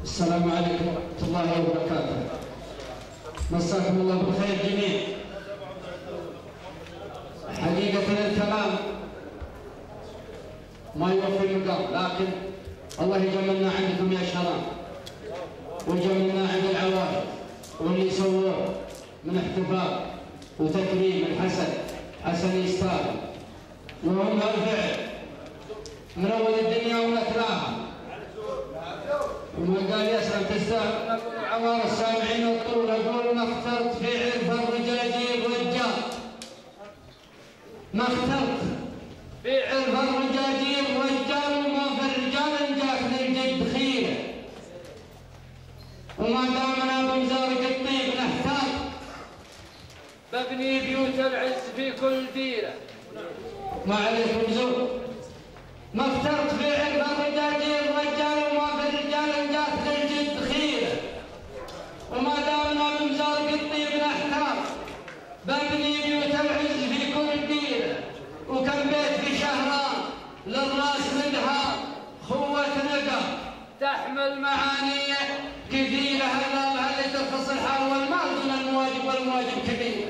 السلام عليكم ورحمة الله وبركاته. مساكم الله بالخير جميعا. حقيقة الكلام ما يوفي المقام، لكن الله يجملنا عندكم يا شرام، ويجملنا عند العوائل واللي سووه من احتفال وتكريم الحسن يستاهل، وهم الفعل من اول الدنيا ونتلاها، وما قال يسلم تستاهل عمار السامعين والطول. اقول ما اخترت في عرف الرجاجيل رجال، ما اخترت في عرف الرجاجيل رجال، وما في الرجال جاك للجد خيره، وما دامنا بمزارق الطيب نحتاج ببني بيوت العز في كل ديره. ما عليكم زور. ما اخترت في عرف الرجاجيل رجال، وما في الرجال جاك للجد خيره، وما دامنا بمزارق الطيب نحتاج ببني بيوت العز في كل ديره. وكم بيت في شهران للراس مدها خوة نقا تحمل معاني كثيرة، هذا اللي ترخص الحال والمال دون المواجب والمواجب كبير.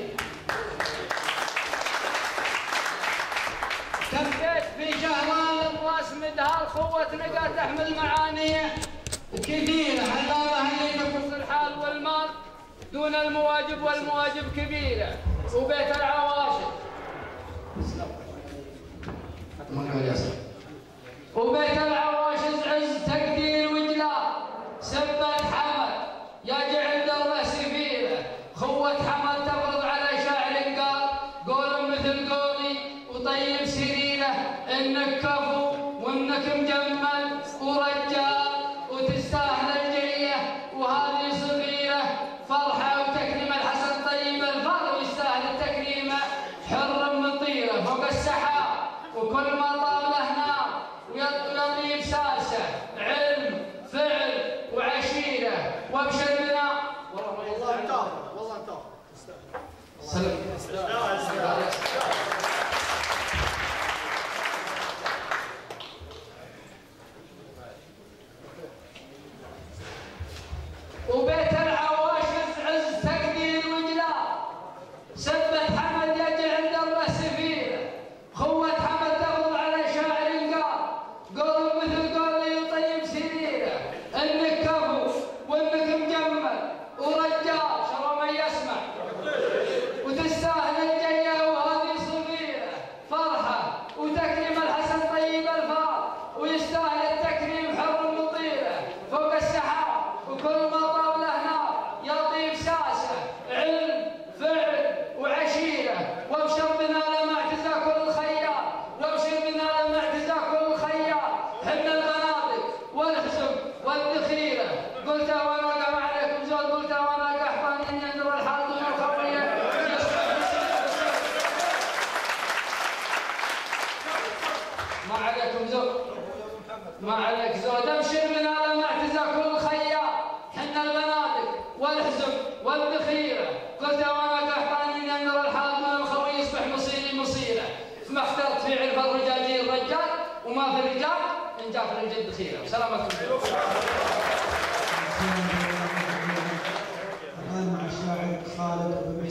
كم بيت في شهران للراس مدها الخوة نقا تحمل معاني كثيرة، هذا اللي ترخص الحال والمال دون المواجب والمواجب كبيرة. وبيت العواشر وبيت العواشر عز تقدير وجلال، سبت حمد يا جعل دربه سفيره، خوة حمد تفرض على شاعر قال قول مثل قولي وطيب سريره، انك كفو وانك مجمل ورجال وتستاهل الجيه، وهذه صغيره فرحه وتكريم الحسن طيب الفار، ويستاهل التكريمه حر مطيره فوق السحاب، وكل ما طاب له نار ويطيب ساسه علم فعل وعشيره. وابشر بنا والله انتهى والله انتهى. وبيت العواشر عز تقدير وجلال، سبت حمد يجعل دربه سفيره، خوة حمد تفرض على شاعر قال قول مثل قولي وطيب سريره، انك كفو وانك مجمل ورجال شر من يسمع، وتستاهل الجيه وهذه صغيره فرحه وتكريم الحسن طيب الفار، ويستاهل التكريم حر مطيره فوق السحاب، وكل ما طاب له نار يطيب ساسه علم فعل وعشيره. وابشر بنا لما اعتزى كل خيار، وابشر بنا لما اعتزى كل خيار، حنا البنادق والحزب والذخيره. قلتها وانا قام عليكم زود، قلتها وانا قحطان ان ينظر الحال دون الخويه. ما عليكم زود، ما عليك زود. ابشر بنا لما اعتزى كل خيار، حنا البنادق والحزب والذخيره. قلتها وانا قحطان ان ينظر الحال دون الخويه، يصبح مصيري مصيره. فما اخترت في عرف الرجاجيل رجال، وما في الرجال ان جاء في الجد خيره. وسلامتكم. مع الشاعر خالد بن